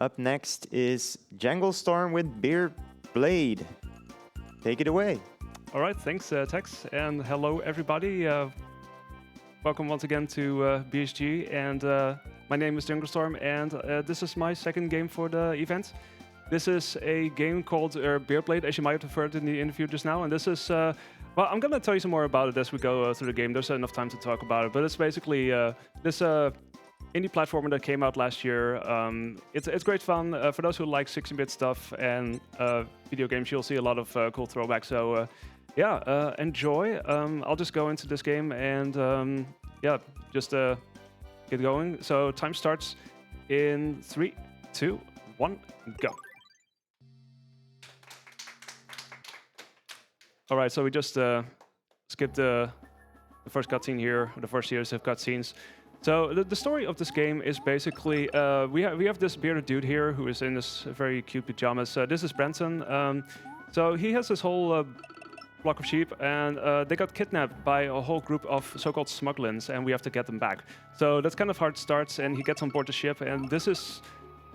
Up next is Janglestorm with Beer Blade. Take it away. All right, thanks, Tex, and hello, everybody. Welcome once again to BSG, and my name is Janglestorm, and this is my second game for the event. This is a game called Beer Blade, as you might have heard in the interview just now, and this is... well, I'm going to tell you some more about it as we go through the game. There's enough time to talk about it, but it's basically this indie platformer that came out last year. It's great fun. For those who like 16-bit stuff and video games, you'll see a lot of cool throwbacks. So yeah, enjoy. I'll just go into this game and yeah, just get going. So time starts in 3, 2, 1, go. All right, so we just skipped the first cutscene here, the first series of cutscenes. So the story of this game is basically we have this bearded dude here who is in this very cute pajamas. This is Branson. So he has this whole flock of sheep, and they got kidnapped by a whole group of so-called smugglers, and we have to get them back. So that's kind of how it starts, and he gets on board the ship, and this is...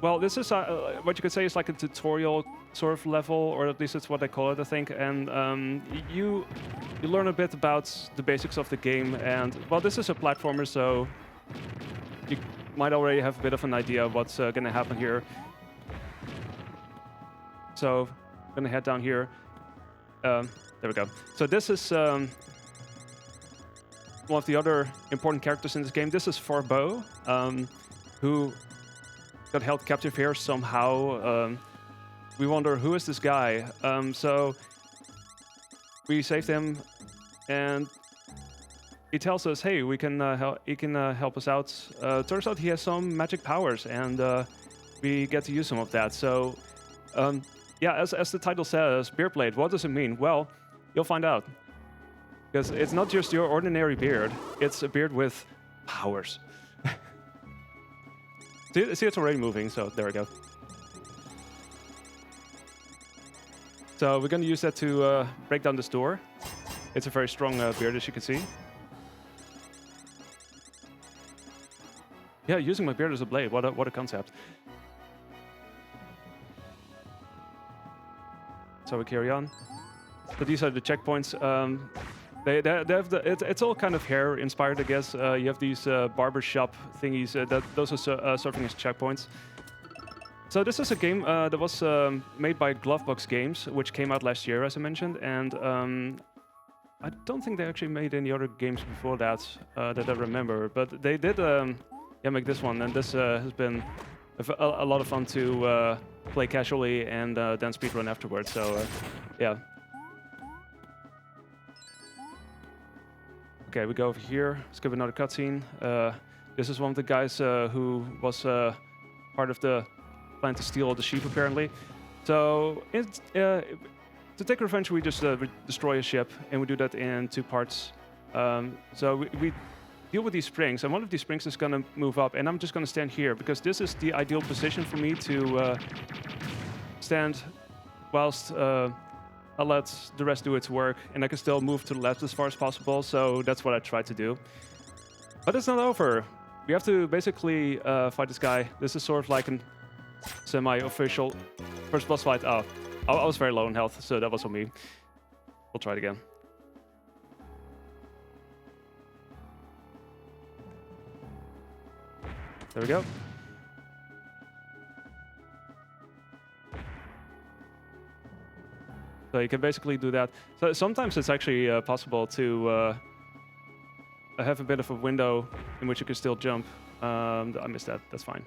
Well, this is what you could say is like a tutorial sort of level, or at least it's what they call it, I think. And you learn a bit about the basics of the game. And well, this is a platformer, so you might already have a bit of an idea of what's going to happen here. So I'm going to head down here. There we go. So this is one of the other important characters in this game. This is Forbeau, who got held captive here somehow. We wonder, who is this guy? So we saved him, and he tells us, hey, he can help us out. Turns out he has some magic powers, and we get to use some of that. So yeah, as the title says, Beer Blade, what does it mean? Well, you'll find out. Because it's not just your ordinary beard, it's a beard with powers. See, it's already moving, so there we go. So we're going to use that to break down this door. It's a very strong beard, as you can see. Yeah, using my beard as a blade, what a concept. So we carry on. So these are the checkpoints. They have it's all kind of hair inspired, I guess. You have these barbershop thingies. Those are serving as checkpoints. So this is a game that was made by Glovebox Games, which came out last year, as I mentioned. And I don't think they actually made any other games before that that I remember. But they did yeah, make this one, and this has been a lot of fun to play casually and then speedrun afterwards. So yeah. Okay, we go over here, skip another cutscene. This is one of the guys who was part of the plan to steal all the sheep, apparently. So, to take revenge, we just destroy a ship, and we do that in 2 parts. So we deal with these springs, and one of these springs is going to move up, and I'm just going to stand here, because this is the ideal position for me to stand whilst... I'll let the rest do its work, and I can still move to the left as far as possible, so that's what I try to do. But it's not over. We have to basically fight this guy. This is sort of like a semi-official first boss fight. Oh, I was very low in health, so that was on me. We'll try it again. There we go. So you can basically do that. So sometimes it's actually possible to have a bit of a window in which you can still jump. I missed that. That's fine.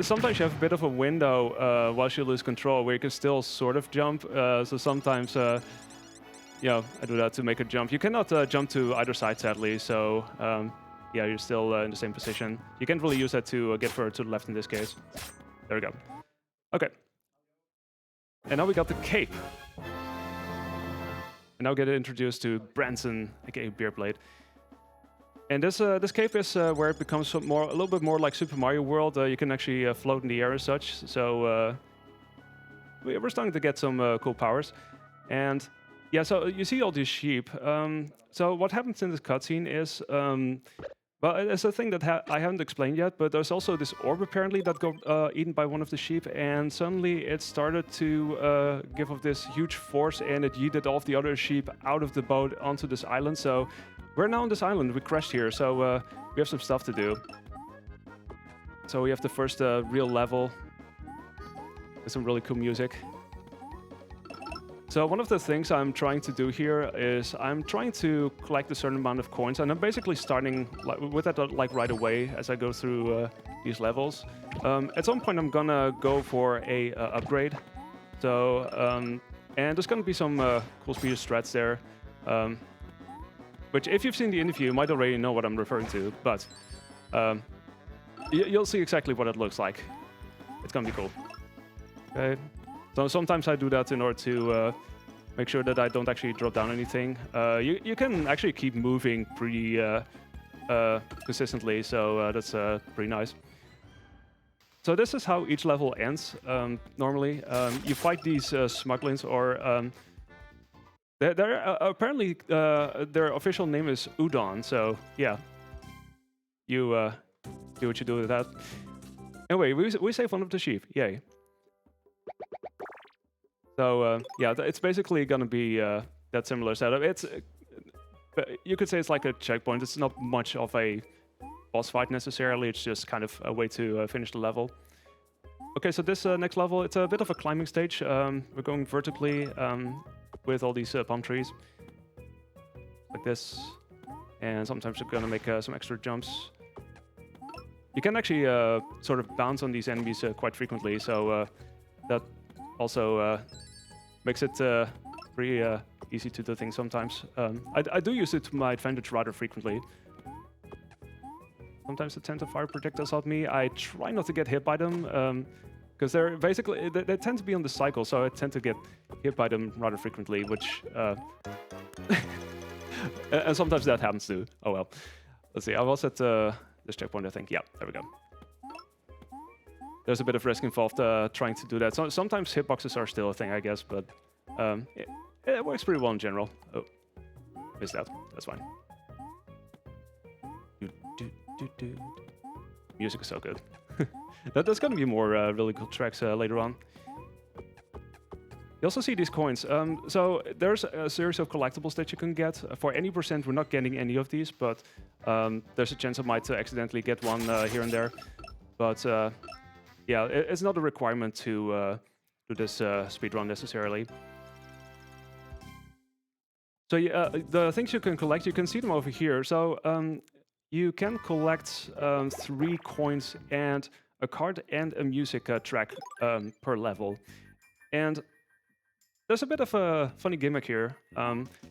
Sometimes you have a bit of a window whilst you lose control where you can still sort of jump. So sometimes, yeah, I do that to make a jump. You cannot jump to either side, sadly. So yeah, you're still in the same position. You can't really use that to get further to the left in this case. There we go. Okay. And now we got the cape. And now we get introduced to Branson, aka Beer Blade. And this cape is where it becomes a little bit more like Super Mario World. You can actually float in the air as such. So we're starting to get some cool powers. And yeah, so you see all these sheep. So what happens in this cutscene is Well, it's a thing that I haven't explained yet, but there's also this orb apparently that got eaten by one of the sheep, and suddenly it started to give off this huge force, and it yeeted all of the other sheep out of the boat onto this island. So we're now on this island. We crashed here, so we have some stuff to do. So we have the first real level with some really cool music. So one of the things I'm trying to do here is I'm trying to collect a certain amount of coins, and I'm basically starting with that like right away as I go through these levels. At some point I'm gonna go for a upgrade. So and there's gonna be some cool speed strats there, which if you've seen the interview you might already know what I'm referring to, but you'll see exactly what it looks like. It's gonna be cool. Okay. So sometimes I do that in order to make sure that I don't actually drop down anything. You can actually keep moving pretty consistently, so that's pretty nice. So this is how each level ends normally. You fight these smugglings, or apparently their official name is Udon, so yeah. You do what you do with that. Anyway, we save one of the sheep, yay. So yeah, it's basically gonna be that similar setup. It's you could say it's like a checkpoint. It's not much of a boss fight necessarily. It's just kind of a way to finish the level. Okay, so this next level, it's a bit of a climbing stage. We're going vertically with all these palm trees, like this, and sometimes you're gonna make some extra jumps. You can actually sort of bounce on these enemies quite frequently, so that also makes it pretty easy to do things sometimes. I do use it to my advantage rather frequently. Sometimes they tend to fire projectiles at me. I try not to get hit by them, because they're basically, they tend to be on the cycle, so I tend to get hit by them rather frequently, which... and sometimes that happens too. Oh well. Let's see, I was at this checkpoint, I think. Yeah, there we go. There's a bit of risk involved trying to do that. So sometimes hitboxes are still a thing, I guess, but it works pretty well in general. Oh, missed that. That's fine. Music is so good. There's gonna be more really cool tracks later on. You also see these coins. So there's a series of collectibles that you can get. For any percent, we're not getting any of these, but there's a chance I might accidentally get one here and there. But yeah, it's not a requirement to do this speedrun necessarily. So yeah, the things you can collect, you can see them over here. So you can collect 3 coins and a card and a music track per level. And there's a bit of a funny gimmick here.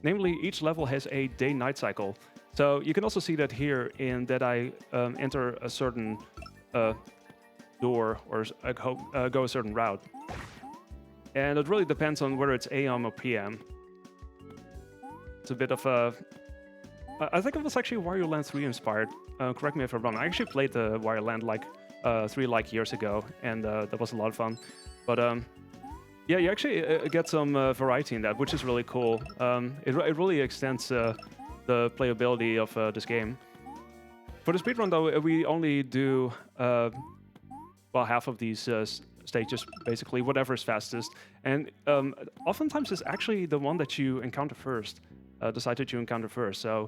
Namely, each level has a day-night cycle. So you can also see that here in that I enter a certain door or go a certain route. And it really depends on whether it's AM or PM. It's a bit of a... I think it was actually Wario Land 3 inspired. Correct me if I'm wrong. I actually played the Wario Land like 3 years ago, and that was a lot of fun. But yeah, you actually get some variety in that, which is really cool. It really extends the playability of this game. For the speedrun, though, we only do well, half of these stages, basically, whatever is fastest. And oftentimes it's actually the one that you encounter first, the site that you encounter first. So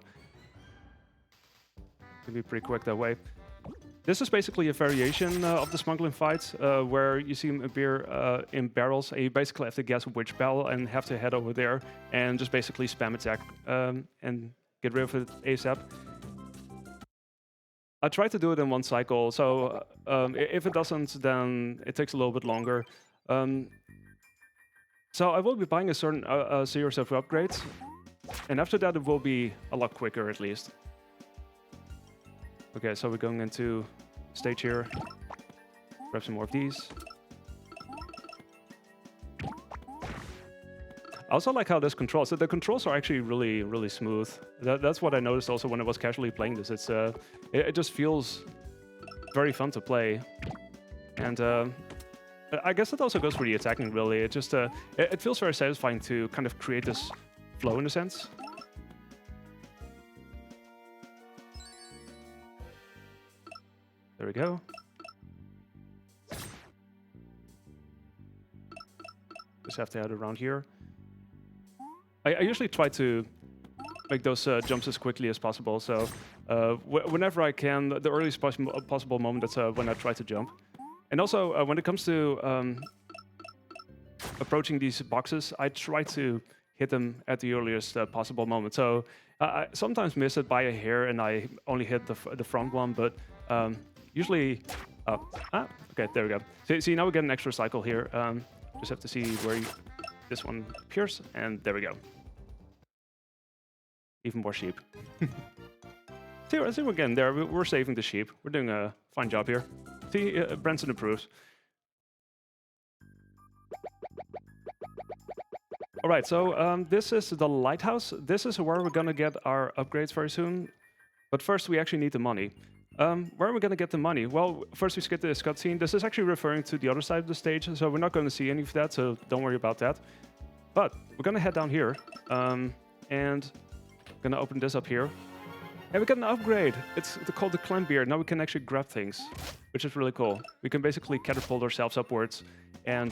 it can be pretty quick that way. This is basically a variation of the smuggling fight, where you see them appear in barrels, and you basically have to guess which barrel and have to head over there and just basically spam attack and get rid of it ASAP. I try to do it in one cycle, so if it doesn't, then it takes a little bit longer. So I will be buying a certain series of upgrades, and after that it will be a lot quicker at least. Okay, so we're going into stage here. Grab some more of these. I also like how this controls. So the controls are actually really smooth. That's what I noticed also when I was casually playing this. It's it just feels very fun to play, and I guess it also goes for the attacking. Really, it just it feels very satisfying to kind of create this flow in a sense. There we go. Just have to head around here. I usually try to make those jumps as quickly as possible. So whenever I can, the earliest possible moment, that's when I try to jump. And also, when it comes to approaching these boxes, I try to hit them at the earliest possible moment. So I sometimes miss it by a hair, and I only hit the front one. But usually, okay, there we go. See, now we get an extra cycle here. Just have to see where this one appears, and there we go. Even more sheep. see, again, there we're saving the sheep. We're doing a fine job here. See, Branson approves. All right, so this is the lighthouse. This is where we're gonna get our upgrades very soon. But first, we actually need the money. Where are we gonna get the money? Well, first we skip this cutscene. This is actually referring to the other side of the stage, so we're not gonna see any of that, so don't worry about that. But we're gonna head down here, and gonna open this up here. And we got an upgrade. It's called the climb beard. Now we can actually grab things, which is really cool. We can basically catapult ourselves upwards, and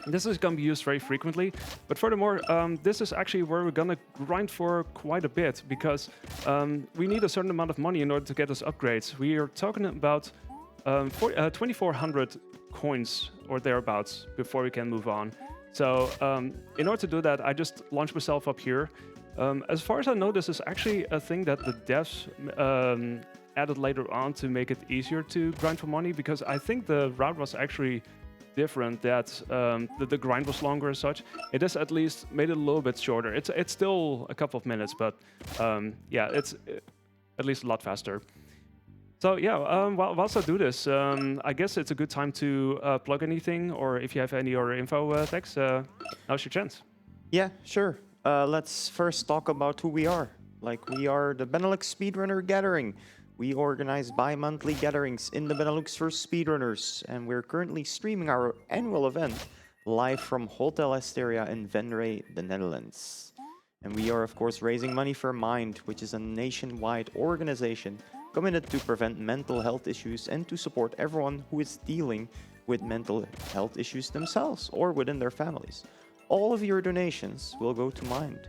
this is going to be used very frequently. But furthermore, this is actually where we're going to grind for quite a bit, because we need a certain amount of money in order to get those upgrades. We are talking about 2,400 coins or thereabouts before we can move on. So in order to do that, I just launched myself up here. As far as I know, this is actually a thing that the devs added later on to make it easier to grind for money, because I think the route was actually different, that the grind was longer as such. It has at least made it a little bit shorter. It's still a couple of minutes, but yeah, it's at least a lot faster. So yeah, whilst I do this, I guess it's a good time to plug anything, or if you have any other info, Tex, now's your chance. Yeah, sure. Let's first talk about who we are. Like, we are the Benelux Speedrunner Gathering. We organize bi-monthly gatherings in the Benelux for speedrunners, and we're currently streaming our annual event live from Hotel Asteria in Venray, the Netherlands. And we are, of course, raising money for Mind, which is a nationwide organization committed to prevent mental health issues and to support everyone who is dealing with mental health issues themselves or within their families. All of your donations will go to Mind.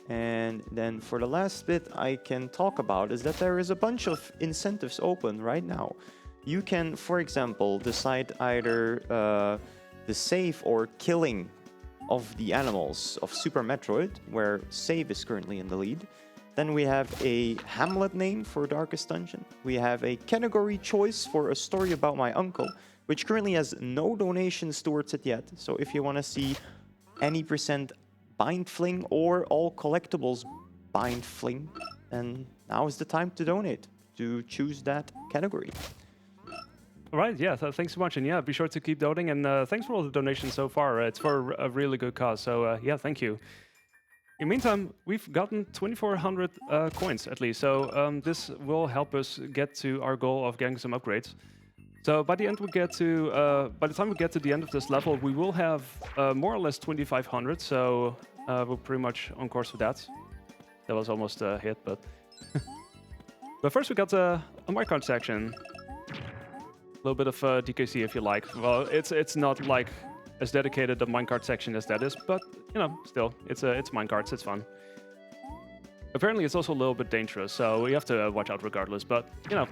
And then for the last bit I can talk about is that there is a bunch of incentives open right now. You can, for example, decide either the save or killing of the animals of Super Metroid, where save is currently in the lead. Then we have a Hamlet name for Darkest Dungeon. We have a category choice for a story about my uncle, which currently has no donations towards it yet. So if you want to see any % bind fling or all collectibles bind fling, then now is the time to donate, to choose that category. All right, yeah, thanks so much. And yeah, be sure to keep donating, and thanks for all the donations so far. It's for a really good cause, so yeah, thank you. In the meantime, we've gotten 2,400 coins at least, so this will help us get to our goal of getting some upgrades. So by the time we get to the end of this level, we will have more or less 2,500. So we're pretty much on course for that. That was almost a hit, but but first we got a minecart section. A little bit of DKC if you like. Well, it's not like as dedicated a minecart section as that is, but you know, still, it's minecarts. It's fun. Apparently, it's also a little bit dangerous, so we have to watch out regardless. But you know.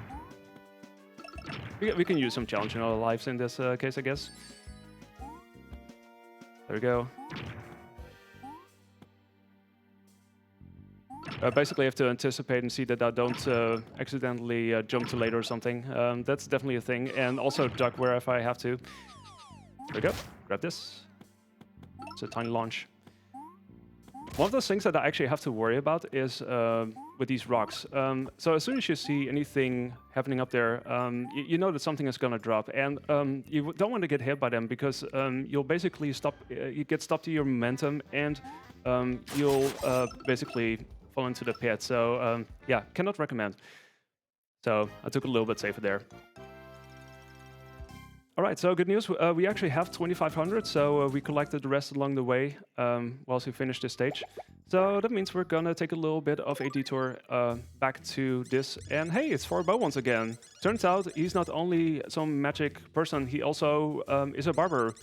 We can use some challenge in our lives in this case, I guess. There we go. Basically, I have to anticipate and see that I don't accidentally jump too late or something. That's definitely a thing. And also duck where if I have to. There we go. Grab this. It's a tiny launch. One of those things that I actually have to worry about is with these rocks. So as soon as you see anything happening up there, you know that something is going to drop, and you don't want to get hit by them, because you'll basically you get stopped to your momentum, and you'll basically fall into the pit. So yeah, cannot recommend. So I took a little bit safer there. All right, so good news. We actually have 2,500, so we collected the rest along the way whilst we finished this stage. So that means we're gonna take a little bit of a detour back to this. And hey, it's Forbo once again. Turns out he's not only some magic person, he also is a barber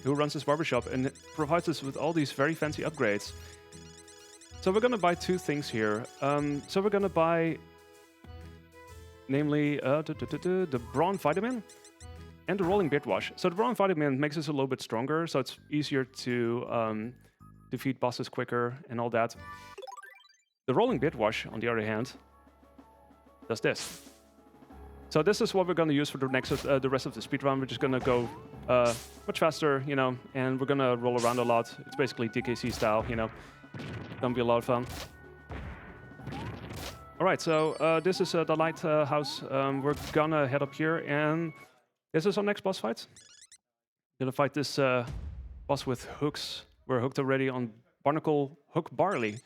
who runs his barbershop and provides us with all these very fancy upgrades. So we're gonna buy two things here. So we're gonna buy, namely, the Brawn Vitamin and the Rolling Beard Wash. So the Brawn Vitamin makes us a little bit stronger, so it's easier to defeat bosses quicker and all that. The Rolling Beard Wash, on the other hand, does this. So this is what we're going to use for the rest of the speedrun. We're just going to go much faster, you know, and we're going to roll around a lot. It's basically DKC style, you know. Gonna be a lot of fun. All right, so this is the lighthouse. We're gonna head up here, and this is our next boss fight. Gonna fight this boss with hooks. We're hooked already on Barnacle Hook Barley.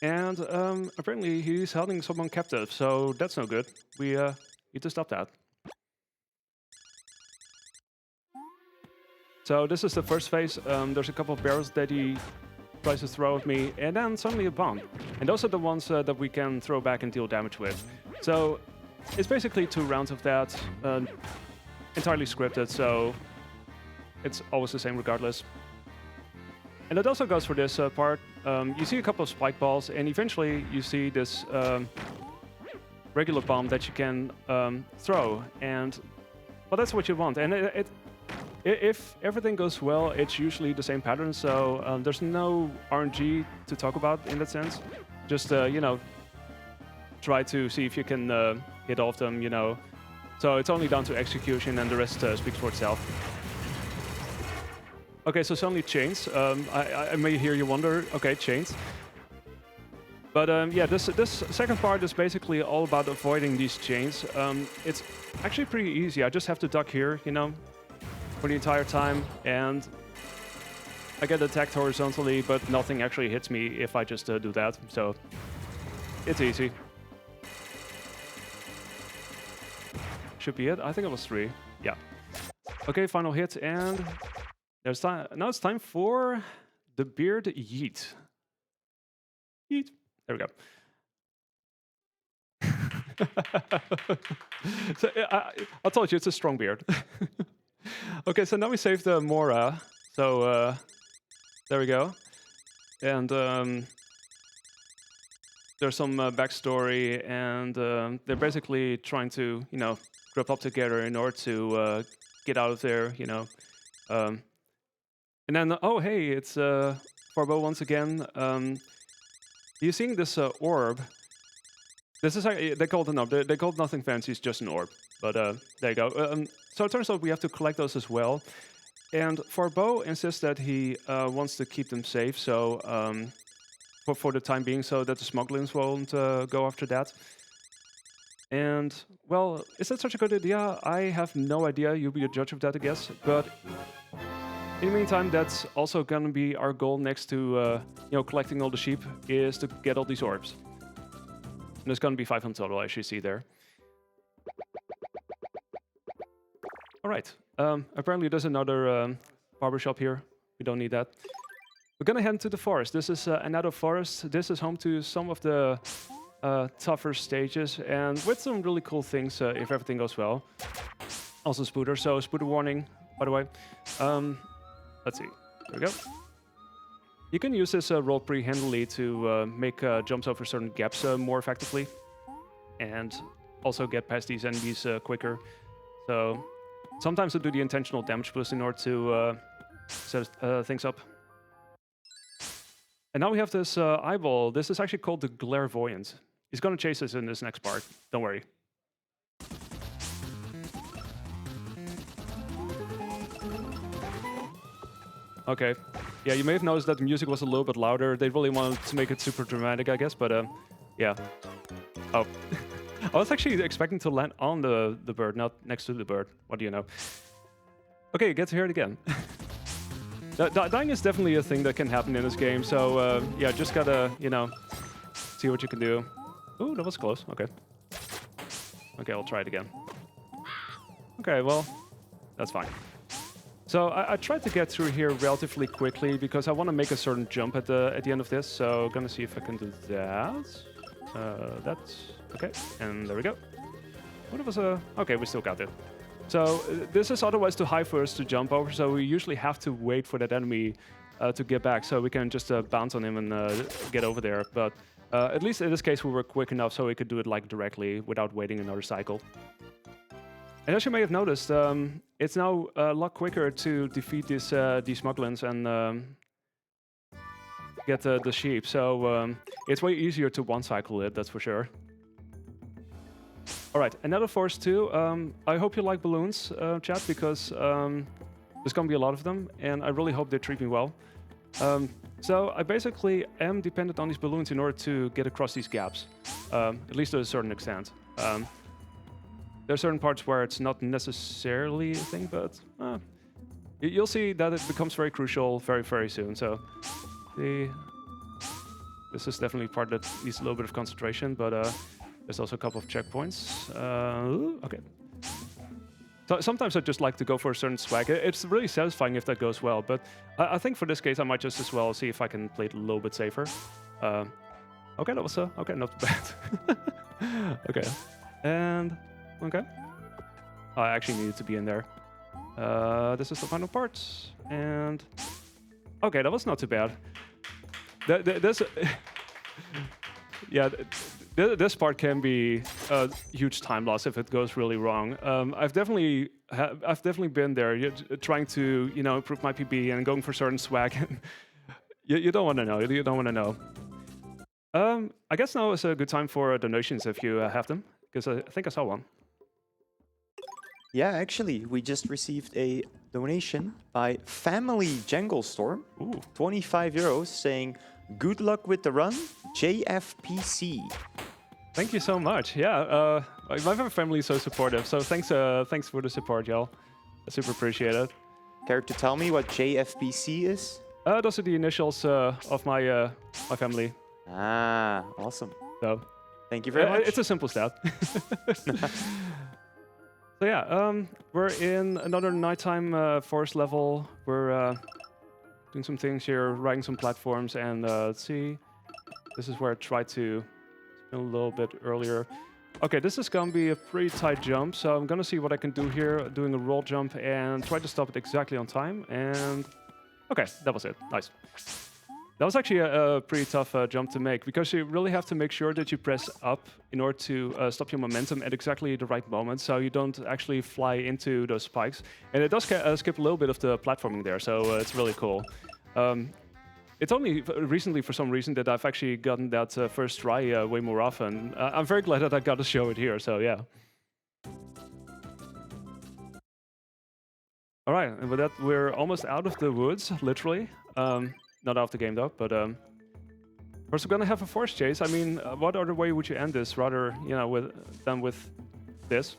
And apparently he's holding someone captive, so that's no good. We need to stop that. So this is the first phase. There's a couple of barrels that he tries to throw at me, and then suddenly a bomb. And those are the ones that we can throw back and deal damage with. So it's basically 2 rounds of that, entirely scripted, so it's always the same regardless. And that also goes for this part. You see a couple of spike balls, and eventually you see this regular bomb that you can throw. And well, that's what you want. And if everything goes well, it's usually the same pattern. So there's no RNG to talk about in that sense. Just you know, try to see if you can hit all of them. You know, so it's only down to execution, and the rest speaks for itself. Okay, so suddenly chains. I may hear you wonder, okay, chains. But yeah, this second part is basically all about avoiding these chains. It's actually pretty easy. I just have to duck here, you know, for the entire time, and I get attacked horizontally, but nothing actually hits me if I just do that. So it's easy. Should be it. I think it was 3. Yeah. Okay, final hit, and there's time. Now it's time for the beard yeet. Yeet. There we go. So I told you it's a strong beard. Okay, so now we saved Mora. So there we go. And there's some backstory, and they're basically trying to, you know, group up together in order to get out of there, you know. And then, oh, hey, it's Forbo once again. You seeing this orb? This is, they called it, no, they called nothing fancy, it's just an orb. But there you go. So it turns out we have to collect those as well. And Forbo insists that he wants to keep them safe, so for the time being, so that the smugglers won't go after that. And, well, is that such a good idea? I have no idea. You'll be a judge of that, I guess. But in the meantime, that's also going to be our goal next to you know, collecting all the sheep, is to get all these orbs. And there's going to be 5 in total, as you see there. All right. Apparently there's another barbershop here. We don't need that. We're going to head into the forest. This is another forest. This is home to some of the tougher stages, and with some really cool things if everything goes well. Also Spooter, so Spooter warning, by the way. Let's see, there we go. You can use this roll pretty handily to make jumps over certain gaps more effectively, and also get past these enemies quicker. So sometimes I do the intentional damage boost in order to set things up. And now we have this eyeball. This is actually called the Clairvoyant. He's going to chase us in this next part. Don't worry. Okay. Yeah, you may have noticed that the music was a little bit louder. They really wanted to make it super dramatic, I guess, but yeah. Oh. I was actually expecting to land on the bird, not next to the bird. What do you know? Okay, you get to hear it again. Dying is definitely a thing that can happen in this game, so yeah, just gotta, you know, see what you can do. Ooh, that was close. Okay. Okay, I'll try it again. Okay, well, that's fine. So I tried to get through here relatively quickly because I want to make a certain jump at the end of this. So gonna see if I can do that. That's okay, and there we go. What was a... Okay, we still got it. So this is otherwise too high for us to jump over, so we usually have to wait for that enemy to get back, so we can just bounce on him and get over there. But at least in this case we were quick enough so we could do it like directly without waiting another cycle. And as you may have noticed, it's now a lot quicker to defeat these smuglins and get the sheep. So it's way easier to one-cycle it, that's for sure. All right, another force too. I hope you like balloons, chat, because there's going to be a lot of them, and I really hope they treat me well. So I basically am dependent on these balloons in order to get across these gaps, at least to a certain extent. There are certain parts where it's not necessarily a thing, but you'll see that it becomes very crucial very, very soon. So this is definitely part that needs a little bit of concentration, but there's also a couple of checkpoints. Okay. So sometimes I just like to go for a certain swag. It's really satisfying if that goes well, but I think for this case I might just as well see if I can play it a little bit safer. Okay, that was okay, not bad. Okay, and okay. I actually needed to be in there. This is the final part, and okay, that was not too bad. This, yeah. This part can be a huge time loss if it goes really wrong. I've definitely been there, trying to improve my PB and going for certain swag. you don't want to know. You don't want to know. I guess now is a good time for donations if you have them, because I think I saw one. Yeah, actually, we just received a donation by Family Janglestorm, 25 euros, saying, "Good luck with the run, JFPC." Thank you so much. Yeah, my family is so supportive. So thanks for the support, y'all. I super appreciate it. Care to tell me what JFPC is? Those are the initials of my family. Ah, awesome. So thank you very much. It's a simple stat. So yeah, we're in another nighttime forest level. We're doing some things here, riding some platforms, and let's see. This is where I tried to spin a little bit earlier. Okay, this is gonna be a pretty tight jump, so I'm gonna see what I can do here, doing a roll jump and try to stop it exactly on time. And okay, that was it. Nice. That was actually a pretty tough jump to make, because you really have to make sure that you press up in order to stop your momentum at exactly the right moment, so you don't actually fly into those spikes. And it does skip a little bit of the platforming there, so it's really cool. It's only recently, for some reason, that I've actually gotten that first try way more often. I'm very glad that I got to show it here, so yeah. All right, and with that, we're almost out of the woods, literally. Not out of the game, though, but first we're gonna have a force chase. I mean, what other way would you end this, rather, than with this?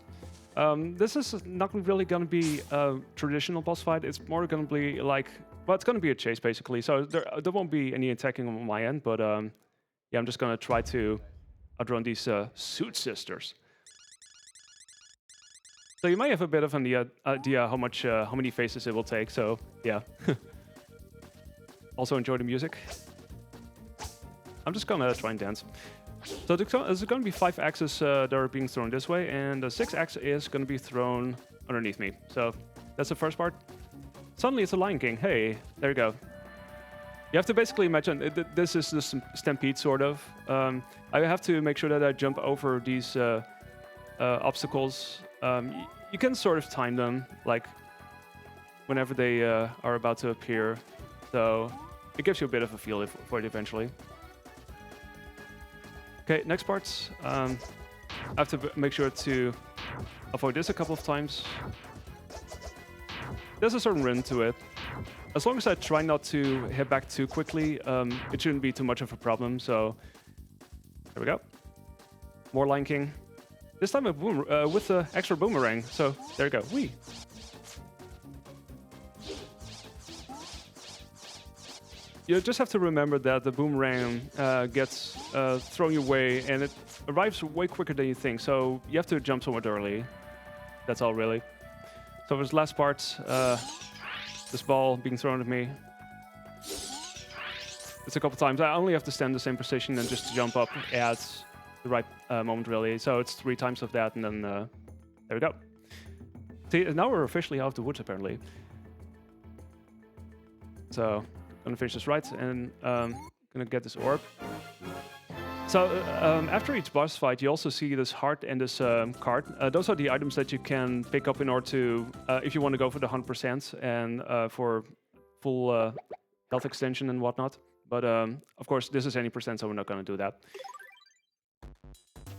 This is not really gonna be a traditional boss fight. It's more gonna be like, well, it's gonna be a chase, basically. So there won't be any attacking on my end, but yeah, I'm just gonna try to outrun these suit sisters. So you may have a bit of an idea how many phases it will take. So yeah. Also enjoy the music. I'm just gonna try and dance. So there's gonna be 5 axes that are being thrown this way, and the 6th axe is gonna be thrown underneath me. So that's the first part. Suddenly it's a Lion King. Hey, there you go. You have to basically imagine this is the stampede, sort of. I have to make sure that I jump over these obstacles. You can sort of time them, like whenever they are about to appear. So it gives you a bit of a feel for it eventually. Okay, next parts. I have to make sure to avoid this a couple of times. There's a certain rhythm to it. As long as I try not to hit back too quickly, it shouldn't be too much of a problem. So there we go. More Lion King. This time with the extra boomerang. So there you go. Whee! You just have to remember that the boomerang gets thrown your way, and it arrives way quicker than you think. So you have to jump somewhat early. That's all, really. So this last part, this ball being thrown at me. It's a couple times. I only have to stand in the same position and just jump up at the right moment, really. So it's 3 times of that, and then there we go. See, now we're officially out of the woods, apparently. So, gonna finish this right, and gonna get this orb. So, after each boss fight, you also see this heart and this card. Those are the items that you can pick up in order to, if you want to go for the 100% and for full health extension and whatnot. But, of course, this is any percent, so we're not gonna do that.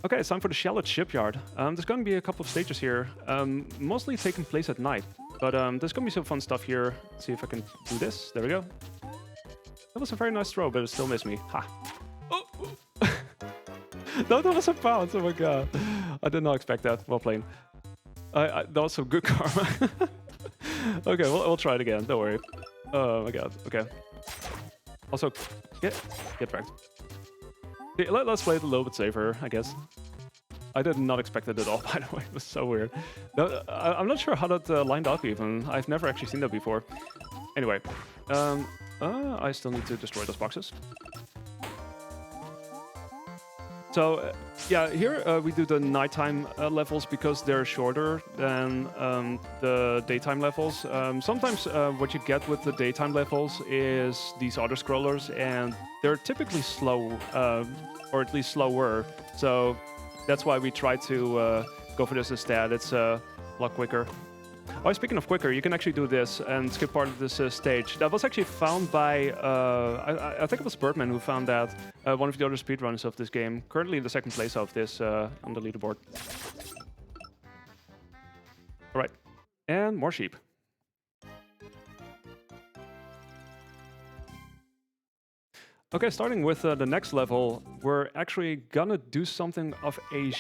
Okay, it's time for the Shallot Shipyard. There's going to be a couple of stages here, mostly taking place at night. But there's going to be some fun stuff here. Let's see if I can do this. There we go. That was a very nice throw, but it still missed me. Ha! Oh. No, that was a bounce. Oh my god. I did not expect that while playing. That was some good karma. Okay, we'll try it again. Don't worry. Oh my god. Okay. Also, get wrecked. Okay, let's play it a little bit safer, I guess. I did not expect it at all, by the way. It was so weird. No, I'm not sure how that lined up even. I've never actually seen that before. Anyway, I still need to destroy those boxes. So, yeah, here we do the nighttime levels because they're shorter than the daytime levels. Sometimes what you get with the daytime levels is these auto-scrollers, and they're typically slow, or at least slower. So that's why we try to go for this instead. It's a lot quicker. Oh, speaking of quicker, you can actually do this and skip part of this stage. That was actually found by, I think it was Birdman who found that, one of the other speedrunners of this game. Currently in the 2nd place of this on the leaderboard. All right, and more sheep. Okay, starting with the next level, we're actually gonna do something of a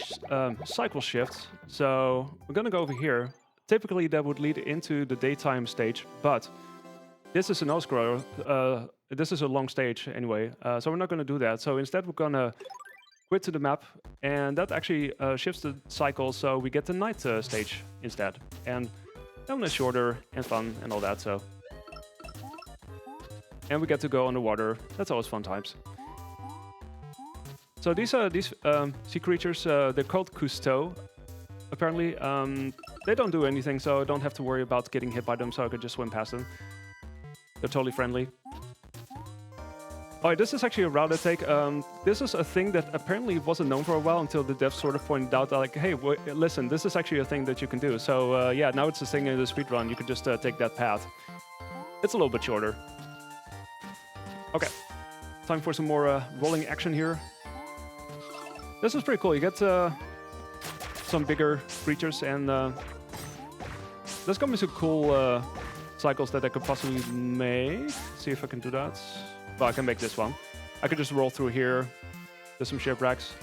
cycle shift. So we're gonna go over here. Typically, that would lead into the daytime stage, but this is an auto-scroller. This is a long stage anyway, so we're not going to do that. So instead, we're going to quit to the map, and that actually shifts the cycle, so we get the night stage instead. And that one is shorter and fun and all that, so. And we get to go on the water. That's always fun times. So these sea creatures, they're called Cousteau. Apparently, they don't do anything, so I don't have to worry about getting hit by them, so I could just swim past them. They're totally friendly. Alright, this is actually a route I take. This is a thing that apparently wasn't known for a while until the devs sort of pointed out, like, hey, listen, this is actually a thing that you can do. So yeah, now it's a thing in the speedrun. You could just take that path. It's a little bit shorter. Okay, time for some more rolling action here. This is pretty cool. You get some bigger creatures, and there's gonna be some cool cycles that I could possibly make. See if I can do that. Well, I can make this one. I could just roll through here. There's some shipwrecks.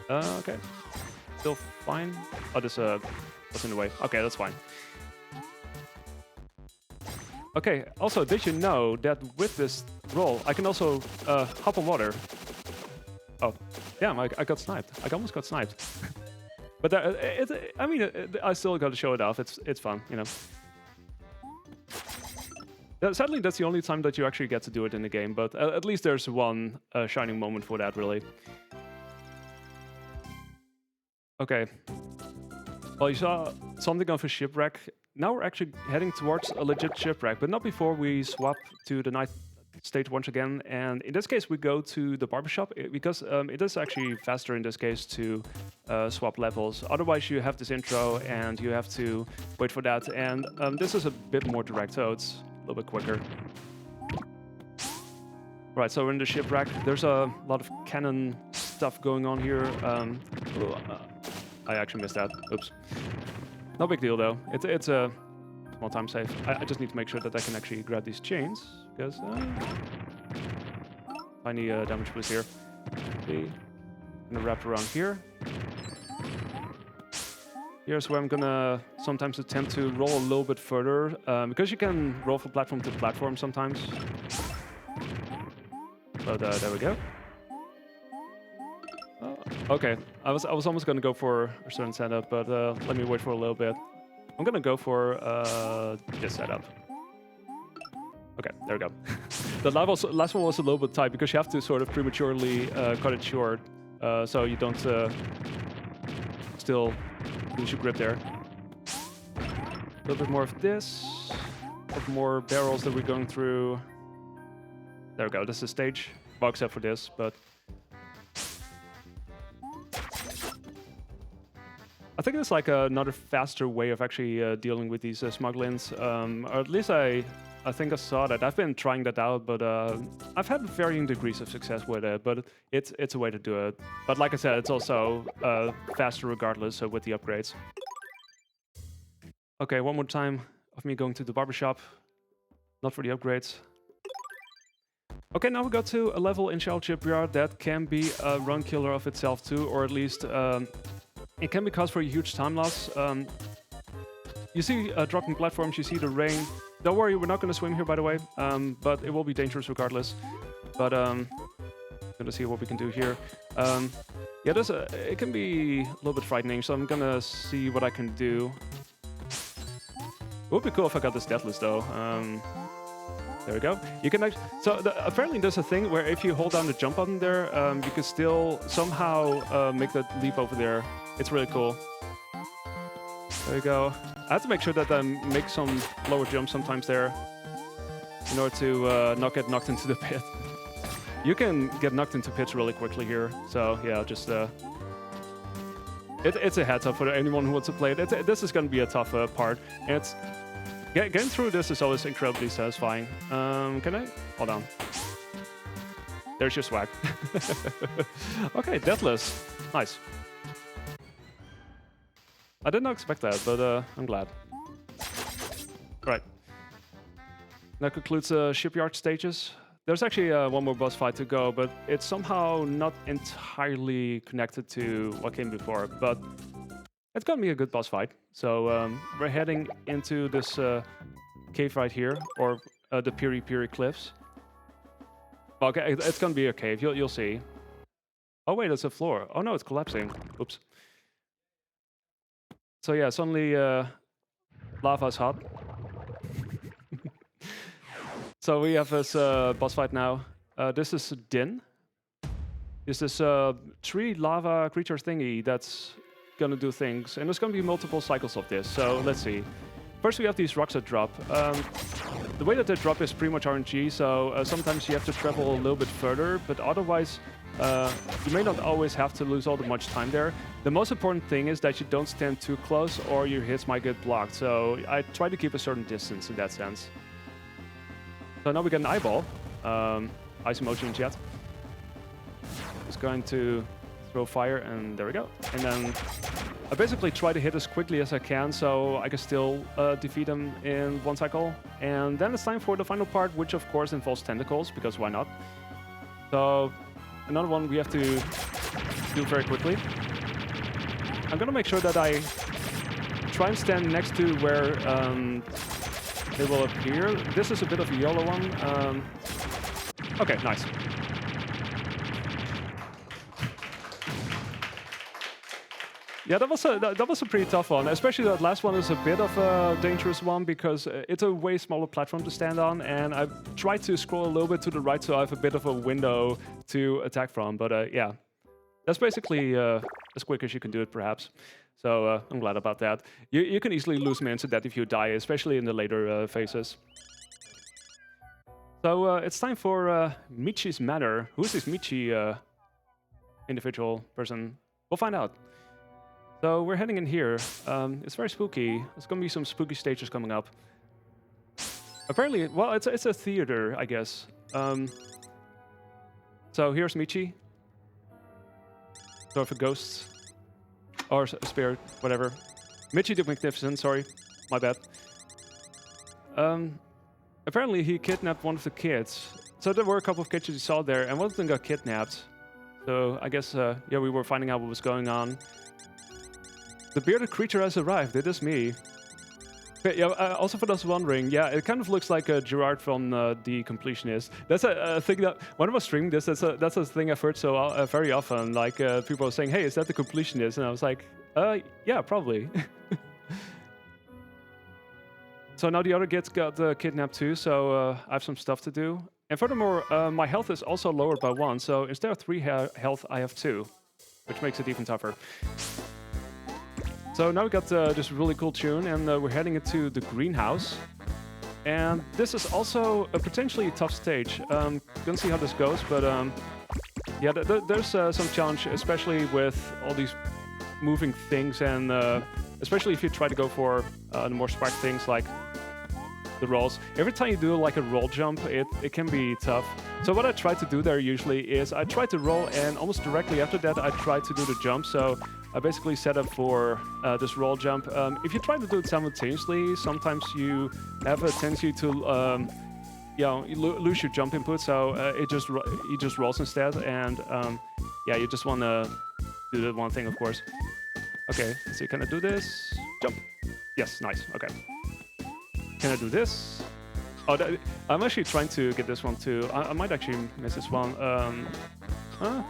Okay, still fine. Oh, this was in the way. Okay, that's fine. Okay, also, did you know that with this roll, I can also hop on water? Oh, damn, I got sniped. I almost got sniped. But I mean, I still got to show it off. It's fun, you know. Sadly, that's the only time that you actually get to do it in the game, but at least there's one shining moment for that, really. Okay. Well, you saw something of a shipwreck. Now we're actually heading towards a legit shipwreck, but not before we swap to the night stage once again. And in this case, we go to the barbershop because it is actually faster in this case to swap levels. Otherwise, you have this intro and you have to wait for that. And this is a bit more direct, so it's a little bit quicker. Right, so we're in the shipwreck. There's a lot of cannon stuff going on here. I actually missed that. Oops. No big deal, though. It's a small time save. I just need to make sure that I can actually grab these chains, because tiny damage boost here. Okay. Gonna wrap around here. Here's where I'm gonna sometimes attempt to roll a little bit further, because you can roll from platform to platform sometimes. So there we go. Okay, I was almost gonna go for a certain setup, but let me wait for a little bit. I'm gonna go for this setup. Okay, there we go. The last one was a little bit tight because you have to sort of prematurely cut it short, so you don't still lose your grip there. A little bit more of this, a couple more barrels that we're going through. There we go. This is stage, well, except for this, but I think it's like another faster way of actually dealing with these smugglings, or at least I think I saw that. I've been trying that out, but I've had varying degrees of success with it, but it's a way to do it. But like I said, it's also faster regardless with the upgrades. Okay, one more time of me going to the barbershop, not for the upgrades. Okay, now we got to a level in Shell Shipyard that can be a run killer of itself too, or at least it can be cause for a huge time loss. You see dropping platforms, you see the rain. Don't worry, we're not going to swim here, by the way, but it will be dangerous regardless. But gonna see what we can do here. Yeah, it can be a little bit frightening, so I'm gonna see what I can do. It would be cool if I got this deathless though. There we go. You can actually, apparently there's a thing where if you hold down the jump button there, you can still somehow make that leap over there. It's really cool. There you go. I have to make sure that I make some lower jumps sometimes there in order to not get knocked into the pit. You can get knocked into pits really quickly here, so yeah, just it's a heads up for anyone who wants to play it. This is going to be a tough part, and it's getting through this is always incredibly satisfying. Can I? Hold on. There's your swag. Okay, deathless. Nice. I did not expect that, but I'm glad. Right. That concludes shipyard stages. There's actually one more boss fight to go, but it's somehow not entirely connected to what came before, but it's gonna be a good boss fight. So we're heading into this cave right here, or the Piri Piri Cliffs. Okay, it's gonna be a cave, you'll see. Oh wait, it's a floor. Oh no, it's collapsing. Oops. So yeah, suddenly lava's hot. So we have this boss fight now. This is Din. This is a tree lava creature thingy that's gonna do things, and there's gonna be multiple cycles of this. So let's see. First we have these rocks that drop. The way that they drop is pretty much RNG, so sometimes you have to travel a little bit further, but otherwise you may not always have to lose all that much time there. The most important thing is that you don't stand too close or your hits might get blocked, so I try to keep a certain distance in that sense. So now we get an eyeball. Ice emoji in chat. Just going to throw fire, and there we go. And then I basically try to hit as quickly as I can, so I can still defeat him in one cycle. And then it's time for the final part, which of course involves tentacles, because why not? So another one we have to do very quickly. I'm gonna make sure that I try and stand next to where they will appear. This is a bit of a yellow one. Okay, nice. Yeah, that was a pretty tough one. Especially that last one is a bit of a dangerous one because it's a way smaller platform to stand on, and I tried to scroll a little bit to the right so I have a bit of a window to attack from. But yeah, that's basically as quick as you can do it, perhaps. So I'm glad about that. You can easily lose mans to that if you die, especially in the later phases. So it's time for Michi's Manor. Who is this Michi individual person? We'll find out. So we're heading in here. It's very spooky. There's going to be some spooky stages coming up. Apparently, well, it's a theater, I guess. So here's Michi. Sort of a ghost. Or a spirit, whatever. Michi the Magnificent, sorry. My bad. Apparently he kidnapped one of the kids. So there were a couple of kids you saw there, and one of them got kidnapped. So I guess, yeah, we were finding out what was going on. The bearded creature has arrived. It is me. Okay, yeah, also for those wondering, yeah, it kind of looks like Gerard from The Completionist. That's a thing that, when I was streaming this, that's a thing I've heard so very often. Like, people are saying, hey, is that The Completionist? And I was like, yeah, probably. So now the other kids got kidnapped too, so I have some stuff to do. And furthermore, my health is also lowered by 1, so instead of 3 health, I have 2, which makes it even tougher. So now we got this really cool tune, and we're heading into the greenhouse. And this is also a potentially tough stage. Gonna see how this goes, but yeah, there's some challenge, especially with all these moving things, and especially if you try to go for the more spark things like the rolls. Every time you do like a roll jump, it can be tough. So what I try to do there usually is I try to roll, and almost directly after that I try to do the jump. So I basically set up for this roll jump. If you try to do it simultaneously, sometimes you have a tendency to you know, you lose your jump input, so it just rolls instead. And yeah, you just want to do the one thing, of course. Okay, let's see, can I do this? Jump. Yes, nice. Okay. Can I do this? Oh, I'm actually trying to get this one too. I might actually miss this one.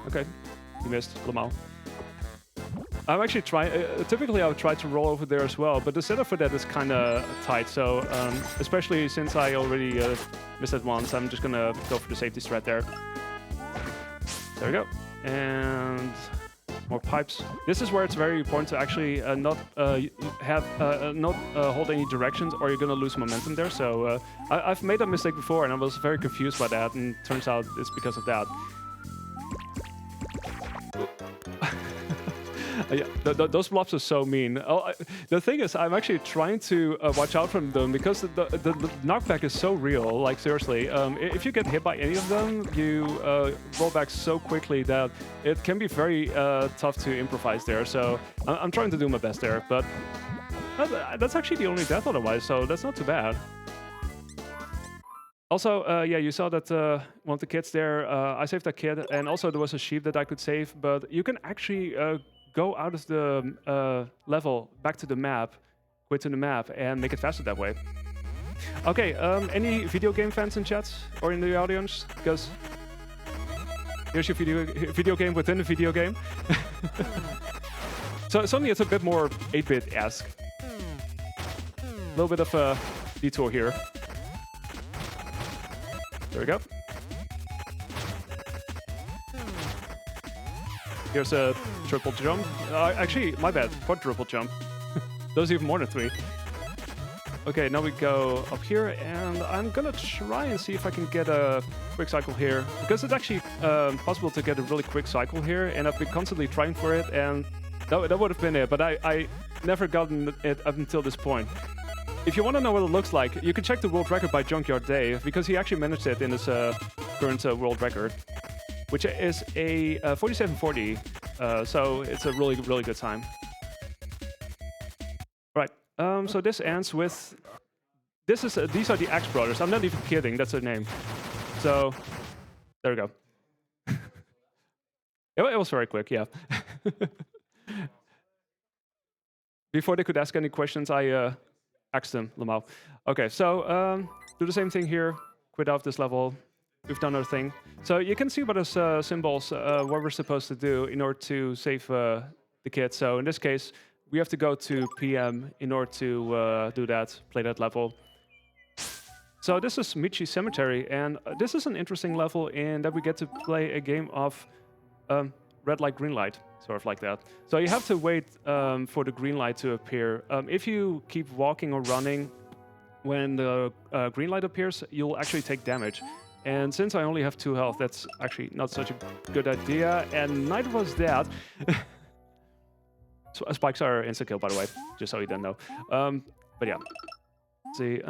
Okay, you missed, Lamau. I'm actually trying. Typically, I would try to roll over there as well, but the setup for that is kind of tight. So, especially since I already missed it once, I'm just gonna go for the safety strat there. There we go, and more pipes. This is where it's very important to actually not hold any directions, or you're gonna lose momentum there. So I've made that mistake before, and I was very confused by that, and turns out it's because of that. Yeah, those blobs are so mean. The thing is, I'm actually trying to watch out from them because the knockback is so real. Like, seriously, if you get hit by any of them, you roll back so quickly that it can be very tough to improvise there. So I'm trying to do my best there, but that's actually the only death otherwise, so that's not too bad. Also, yeah, you saw that one of the kids there, I saved that kid, and also there was a sheep that I could save, but you can actually go out of the level back to the map, quit to the map, and make it faster that way. Okay, any video game fans in chat or in the audience? Because here's your video game within a video game. So suddenly it's a bit more 8-bit-esque. A little bit of a detour here. There we go. Here's a triple jump. Actually, my bad, quadruple jump. Those even more than 3. Okay, now we go up here, and I'm gonna try and see if I can get a quick cycle here, because it's actually possible to get a really quick cycle here, and I've been constantly trying for it, and that would have been it, but I never gotten it up until this point. If you want to know what it looks like, you can check the world record by Junkyard Dave, because he actually managed it in his current world record, which is a 47:40, so it's a really, really good time. Right, so this ends with... these are the Axe Brothers. I'm not even kidding, that's their name. So, there we go. It was very quick, yeah. Before they could ask any questions, I asked them, Lamau. Okay, so do the same thing here, quit off this level. We've done our thing. So you can see by those symbols what we're supposed to do in order to save the kid. So in this case, we have to go to PM in order to do that, play that level. So this is Michi Cemetery, and this is an interesting level in that we get to play a game of red light, green light, sort of like that. So you have to wait for the green light to appear. If you keep walking or running when the green light appears, you'll actually take damage. And since I only have 2 health, that's actually not such a good idea, and neither was that. So, spikes are insta-kill, by the way, just so you don't know. But yeah, let's see.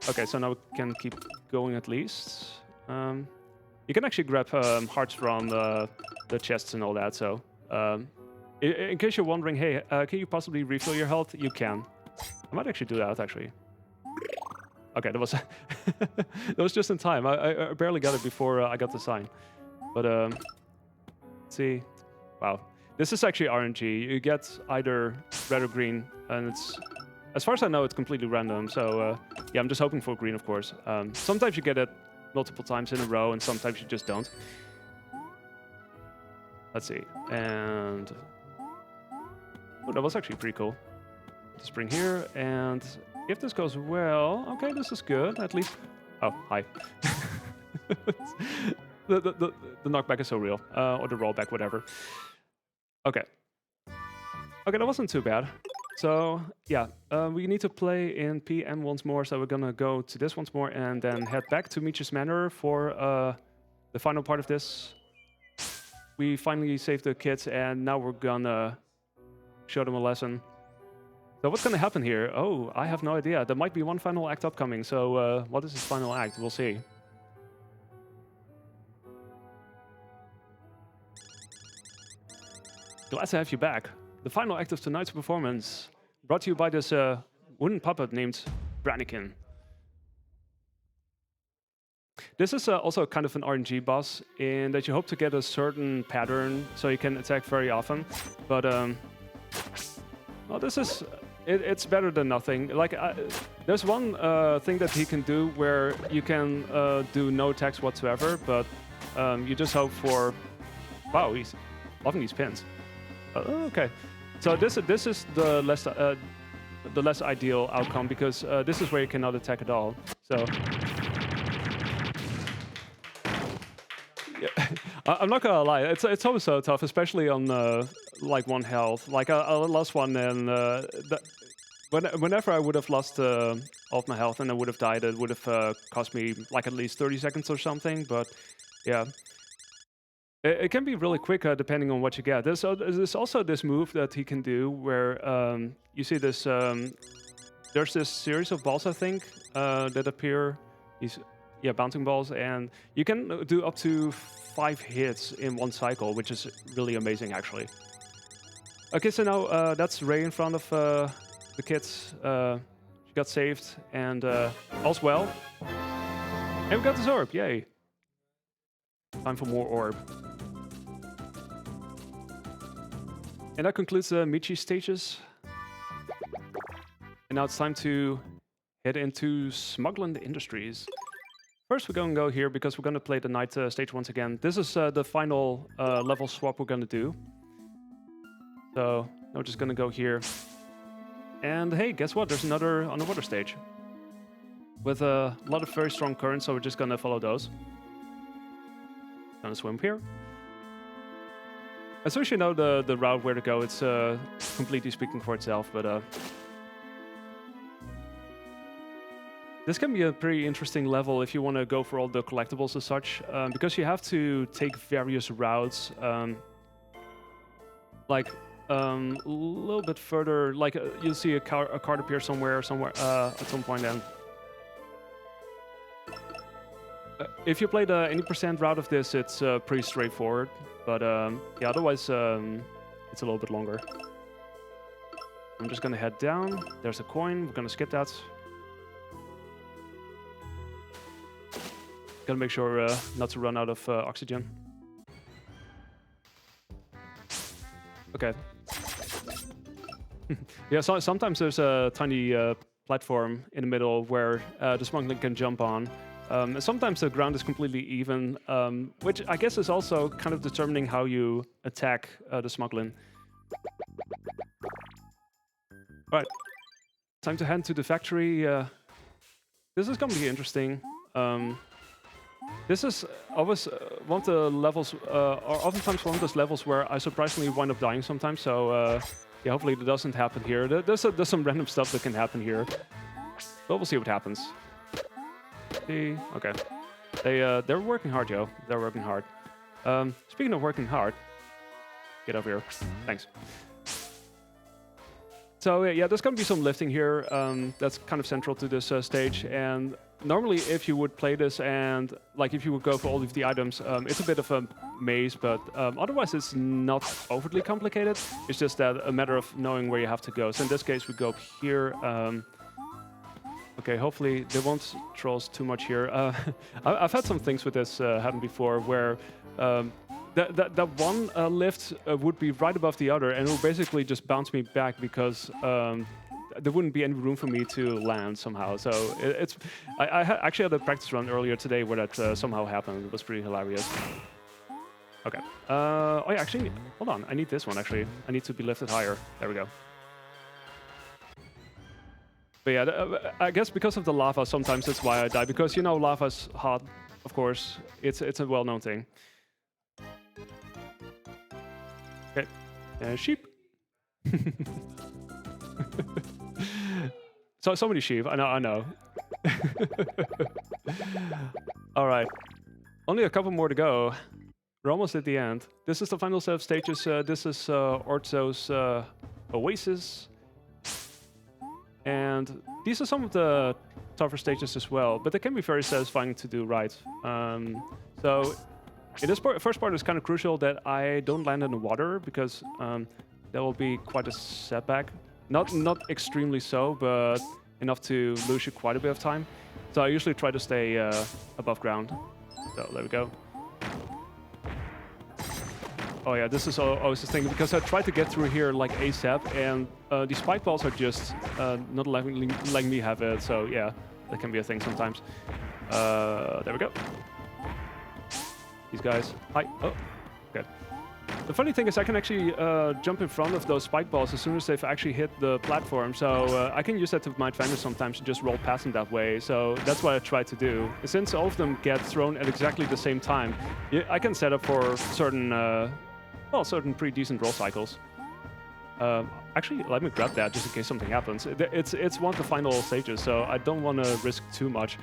Okay, so now we can keep going at least. You can actually grab hearts from the chests and all that, so... in case you're wondering, hey, can you possibly refill your health? You can. I might actually do that, actually. Okay, that was that was just in time. I barely got it before I got the sign. But let's see. Wow, this is actually RNG. You get either red or green, and it's, as far as I know, it's completely random. So yeah, I'm just hoping for green, of course. Sometimes you get it multiple times in a row, and sometimes you just don't. Let's see, and oh, that was actually pretty cool. The spring here, and if this goes well, okay, this is good. At least. Oh, hi. the knockback is so real, or the rollback, whatever. Okay. Okay, that wasn't too bad. So yeah, we need to play in PM once more. So we're gonna go to this once more and then head back to Meech's Manor for the final part of this. We finally saved the kids, and now we're gonna show them a lesson. So what's gonna happen here? Oh, I have no idea. There might be one final act upcoming. So what is this final act? We'll see. Glad to have you back. The final act of tonight's performance, brought to you by this wooden puppet named Brannikin. This is also kind of an RNG boss in that you hope to get a certain pattern so you can attack very often. But well, this is it's better than nothing. Like there's one thing that he can do where you can do no attacks whatsoever, but you just hope for. Wow, he's loving these pins. Okay, so this is the less ideal outcome because this is where you cannot attack at all. So. Yeah. I'm not gonna lie, it's always so tough, especially on like 1 health. Like I lost one, and whenever I would have lost all of my health and I would have died, it would have cost me like at least 30 seconds or something. But yeah, it can be really quick depending on what you get. There's also this move that he can do where you see this. There's this series of balls, I think, that appear. Yeah, bouncing balls, and you can do up to 5 hits in one cycle, which is really amazing, actually. Okay, so now that's Ray in front of the kids. She got saved, and all's well. And we got this orb, yay. Time for more orb. And that concludes the Michi stages. And now it's time to head into Smugland Industries. First, we're going to go here because we're going to play the night stage once again. This is the final level swap we're going to do. So, we're just going to go here. And hey, guess what? There's another underwater stage. With a lot of very strong currents, so we're just going to follow those. Gonna swim here. As soon as you know the route where to go, it's completely speaking for itself, but... This can be a pretty interesting level if you want to go for all the collectibles and such, because you have to take various routes, like a little bit further. Like you'll see a card appear somewhere at some point. And if you play the any % route of this, it's pretty straightforward. But yeah, otherwise it's a little bit longer. I'm just gonna head down. There's a coin. We're gonna skip that. Gotta make sure not to run out of oxygen. Okay. Yeah, so sometimes there's a tiny platform in the middle where the smuggler can jump on. And sometimes the ground is completely even, which I guess is also kind of determining how you attack the smuggling. All right, time to head to the factory. This is gonna be interesting. This is always one of the levels, or oftentimes one of those levels where I surprisingly wind up dying sometimes. So yeah, hopefully that doesn't happen here. There's some random stuff that can happen here, but we'll see what happens. See, okay, they're working hard, Joe. They're working hard. Speaking of working hard, get over here. Thanks. So yeah, there's gonna be some lifting here. That's kind of central to this stage. And normally, if you would play this and like if you would go for all of the items, it's a bit of a maze. But otherwise, it's not overly complicated. It's just that a matter of knowing where you have to go. So in this case, we go up here. Okay, hopefully they won't troll us too much here. I've had some things with this happen before where. That one lift would be right above the other, and it would basically just bounce me back because there wouldn't be any room for me to land somehow. So I actually had a practice run earlier today where that somehow happened. It was pretty hilarious. Okay. Oh yeah, actually, hold on. I need this one actually. I need to be lifted higher. There we go. But yeah, I guess because of the lava, sometimes that's why I die. Because, you know, lava's hot, of course. It's a well-known thing. Okay, sheep. So many sheep, I know. All right, only a couple more to go. We're almost at the end. This is the final set of stages. This is Orzo's Oasis. And these are some of the tougher stages as well, but they can be very satisfying to do right. So in this first part is kind of crucial that I don't land in the water, because that will be quite a setback. Not extremely so, but enough to lose you quite a bit of time. So I usually try to stay above ground. So there we go. Oh yeah, this is always the thing, because I try to get through here like ASAP, and these spike balls are just not letting me have it. So yeah, that can be a thing sometimes. There we go. These guys. Hi. Oh, okay. The funny thing is I can actually jump in front of those spike balls as soon as they've actually hit the platform. So I can use that to my advantage sometimes to just roll past them that way. So that's what I try to do. And since all of them get thrown at exactly the same time, I can set up for certain, certain pretty decent roll cycles. Actually, let me grab that just in case something happens. It's one of the final stages, so I don't want to risk too much.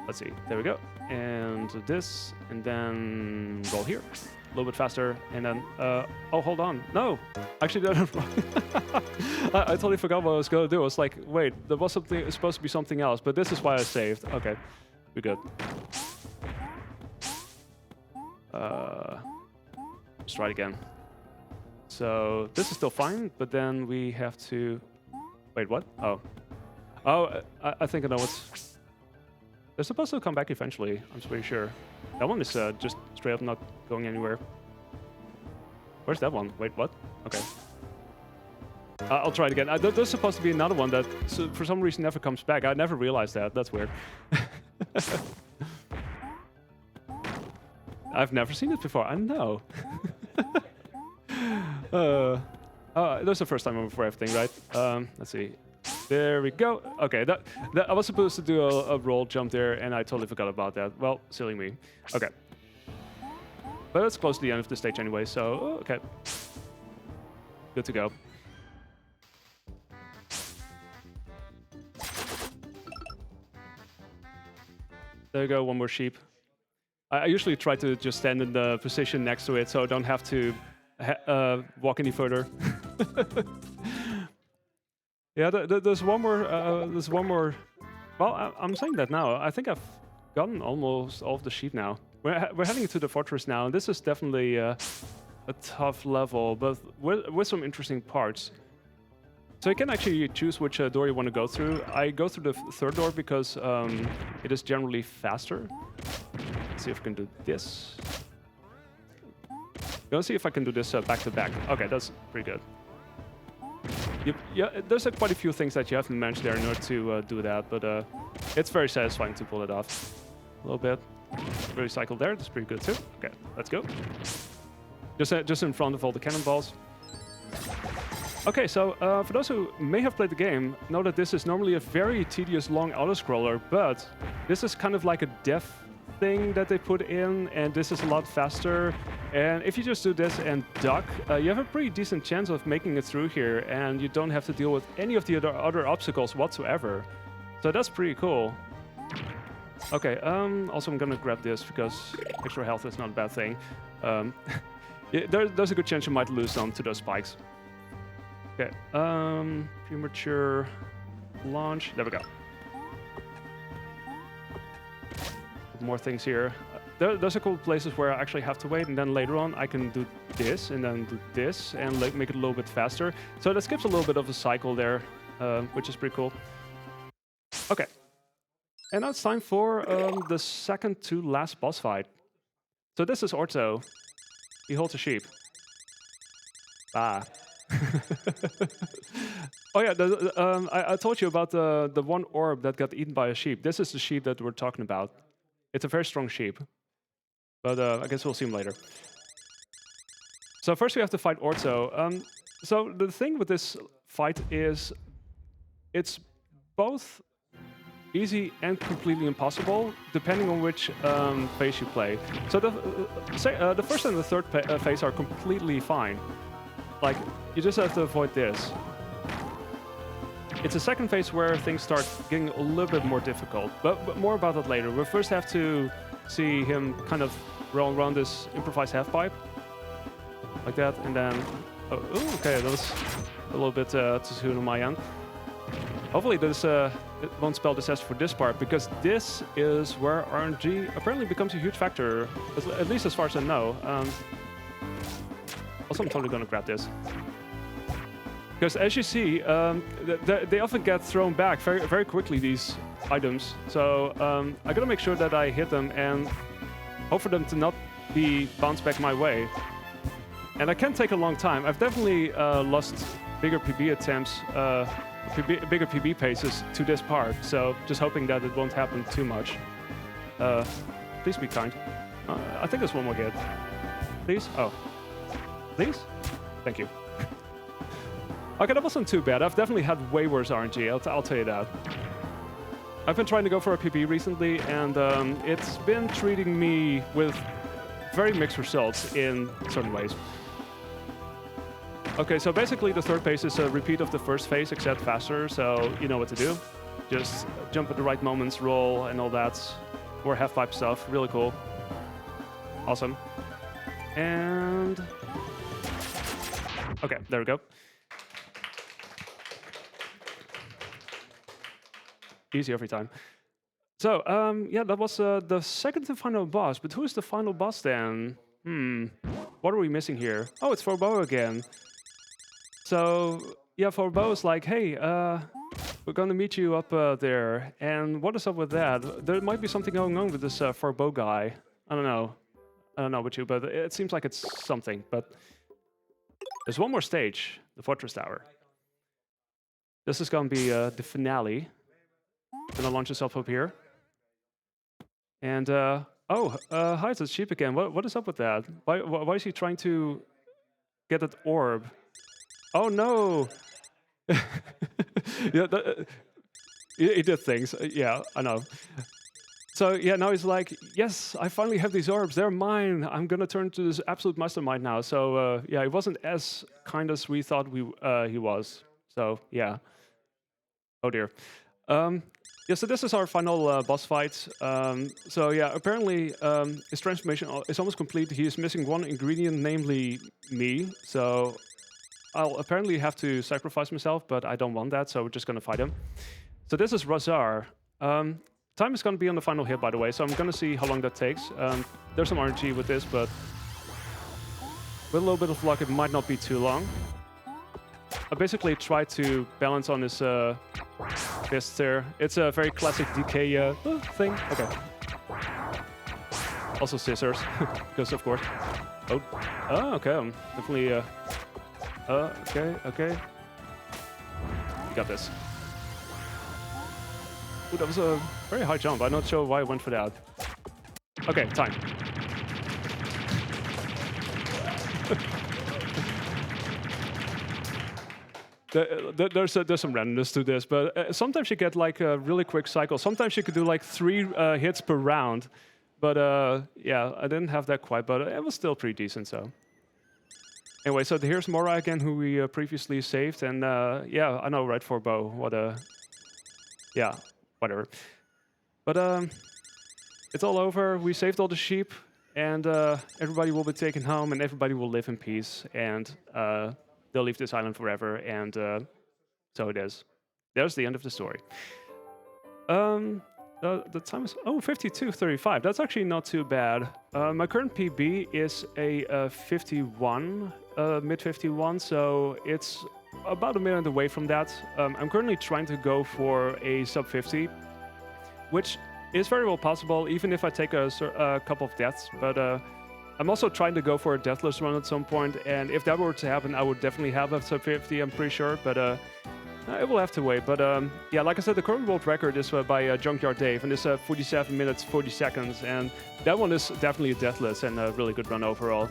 Let's see. There we go. And this, and then roll here. A little bit faster, and then, oh, hold on. No! Actually, I totally forgot what I was going to do. I was like, wait, there was supposed to be something else, but this is why I saved. Okay, we're good. Let's try it again. So this is still fine, but then we have to... Wait, what? Oh. Oh, I think I know what's... They're supposed to come back eventually, I'm pretty sure. That one is just straight up not going anywhere. Where's that one? Wait, what? Okay. I'll try it again. There's supposed to be another one that for some reason never comes back. I never realized that. That's weird. I've never seen it before. I know. That's the first time for everything, right? Let's see. There we go. Okay, that I was supposed to do a roll jump there, and I totally forgot about that. Well, silly me. Okay. But it's close to the end of the stage anyway, so okay. Good to go. There you go, one more sheep. I usually try to just stand in the position next to it, so I don't have to walk any further. Yeah, there's one more. Well, I'm saying that now. I think I've gotten almost all of the sheep now. We're heading to the fortress now, and this is definitely a tough level, but with some interesting parts. So you can actually choose which door you want to go through. I go through the third door because it is generally faster. Let's see if I can do this. Let's see if I can do this back to back. Okay, that's pretty good. Yeah, there's quite a few things that you have to manage there in order to do that, but it's very satisfying to pull it off. A little bit. Recycle there, that's pretty good too. Okay, let's go. Just in front of all the cannonballs. Okay, so for those who may have played the game, know that this is normally a very tedious long auto-scroller, but this is kind of like a death thing that they put in, and this is a lot faster. And if you just do this and duck, you have a pretty decent chance of making it through here, and you don't have to deal with any of the other obstacles whatsoever. So that's pretty cool. Okay, also I'm gonna grab this because extra health is not a bad thing. Yeah, there's a good chance you might lose some to those spikes. Okay, premature launch, there we go. More things here. There's a couple places where I actually have to wait, and then later on I can do this, and then do this, and make it a little bit faster. So that skips a little bit of a cycle there, which is pretty cool. Okay. And now it's time for the second to last boss fight. So this is Orzo. He holds a sheep. Ah. Oh yeah, I told you about the one orb that got eaten by a sheep. This is the sheep that we're talking about. It's a very strong sheep. But I guess we'll see him later. So first we have to fight Orzo. So the thing with this fight is it's both easy and completely impossible, depending on which phase you play. So the first and the third phase are completely fine. Like, you just have to avoid this. It's the second phase where things start getting a little bit more difficult, but more about that later. We first have to see him kind of roll around this improvised half-pipe, like that, and then... Oh, ooh, okay, that was a little bit too soon on my end. Hopefully this it won't spell disaster for this part, because this is where RNG apparently becomes a huge factor, at least as far as I know. Also, I'm totally gonna grab this. Because as you see, they often get thrown back very, very quickly, these items. So I gotta make sure that I hit them and hope for them to not be bounced back my way. And I can take a long time. I've definitely lost bigger PB attempts, bigger PB paces to this part. So just hoping that it won't happen too much. Please be kind. I think there's one more hit. Please? Oh. Please? Thank you. Okay, that wasn't too bad. I've definitely had way worse RNG, I'll tell you that. I've been trying to go for a PB recently, and it's been treating me with very mixed results in certain ways. Okay, so basically the third phase is a repeat of the first phase, except faster, so you know what to do. Just jump at the right moments, roll, and all that. More half-pipe stuff, really cool. Awesome. And... okay, there we go. Easy every time. So, yeah, that was the second and final boss. But who is the final boss then? What are we missing here? Oh, it's Forbo again. So, yeah, Forbo is like, hey, we're gonna meet you up there. And what is up with that? There might be something going on with this Forbo guy. I don't know about you, but it seems like it's something. But there's one more stage, the Fortress Tower. This is gonna be the finale. Gonna launch yourself up here. And, hi, it's Sheep again. What is up with that? Why is he trying to get that orb? Oh, no! Yeah, he did things. Yeah, I know. So, yeah, now he's like, yes, I finally have these orbs. They're mine. I'm gonna turn to this absolute mastermind now. So, yeah, he wasn't as kind as we thought he was. So, yeah. Oh, dear. Yeah, so this is our final boss fight. So yeah, apparently his transformation is almost complete. He is missing one ingredient, namely me. So I'll apparently have to sacrifice myself, but I don't want that, so we're just going to fight him. So this is Razar. Time is going to be on the final hit, by the way, so I'm going to see how long that takes. There's some RNG with this, but with a little bit of luck, it might not be too long. I basically tried to balance on his fist there. It's a very classic DK thing. Okay. Also scissors, because of course. Oh, okay. I'm definitely. Okay. You got this. Ooh, that was a very high jump. I'm not sure why I went for that. Okay, time. There's some randomness to this, but sometimes you get like a really quick cycle. Sometimes you could do like 3 hits per round, but yeah, I didn't have that quite, but it was still pretty decent. So anyway, so here's Mora again, who we previously saved, and yeah, I know, right, Forbo, what a yeah, whatever. But it's all over. We saved all the sheep, and everybody will be taken home, and everybody will live in peace, and they'll leave this island forever, and so it is. There's the end of the story. The time is 52:35. That's actually not too bad. My current PB is a 51, mid 51, so it's about a minute away from that. I'm currently trying to go for a sub 50, which is very well possible, even if I take a couple of deaths. But I'm also trying to go for a deathless run at some point, and if that were to happen, I would definitely have a sub 50, I'm pretty sure, but it will have to wait. But yeah, like I said, the current world record is by Junkyard Dave, and it's 47 minutes, 40 seconds, and that one is definitely a deathless and a really good run overall.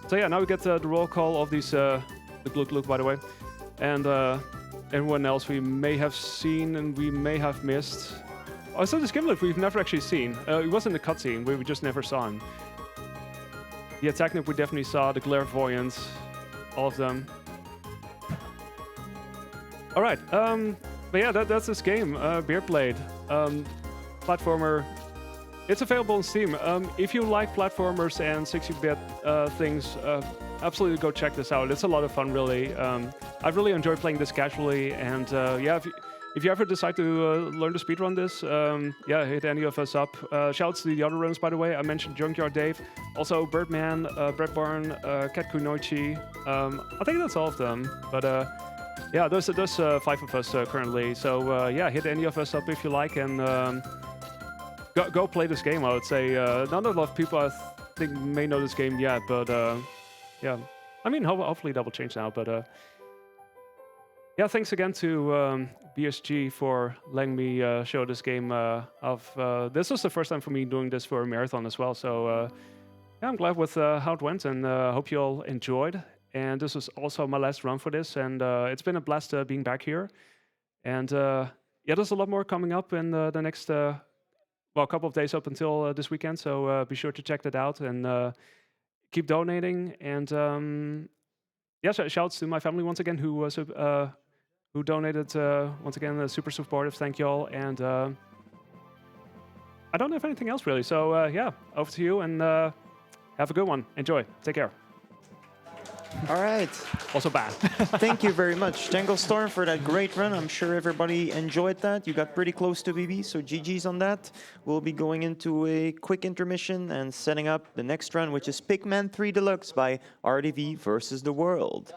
So yeah, now we get the roll call of these, the Gluk Gluk, by the way. and everyone else we may have seen and we may have missed. Also, this Gimlet we've never actually seen. It wasn't a cutscene, we just never saw him. The Attack Noob we definitely saw, the Clairvoyant, all of them. All right, but yeah, that's this game, Beardblade. Platformer. It's available on Steam. If you like platformers and 60-bit things, absolutely go check this out. It's a lot of fun, really. I've really enjoyed playing this casually, and yeah, if you ever decide to learn to speedrun this, yeah, hit any of us up. Shouts to the other runs, by the way. I mentioned Junkyard Dave, also Birdman, Brett Barn, Kat Kunoichi. I think that's all of them, but yeah, there's 5 of us currently. So yeah, hit any of us up if you like, and go play this game. I would say not a lot of people I think may know this game yet, but yeah, I mean hopefully that will change now. But yeah, thanks again to BSG for letting me show this game off. This was the first time for me doing this for a marathon as well, so yeah, I'm glad with how it went, and hope you all enjoyed. And this was also my last run for this, and it's been a blast being back here. And yeah, there's a lot more coming up in the next well, couple of days up until this weekend, so be sure to check that out and keep donating. And yeah, shouts to my family once again who donated once again, super supportive. Thank you all. And I don't have anything else really, so yeah, over to you, and have a good one. Enjoy. Take care. All right. Also bad. Thank you very much, janglestorm, for that great run. I'm sure everybody enjoyed that. You got pretty close to BB, so GG's on that. We'll be going into a quick intermission and setting up the next run, which is Pigman 3 Deluxe by RDV versus the World.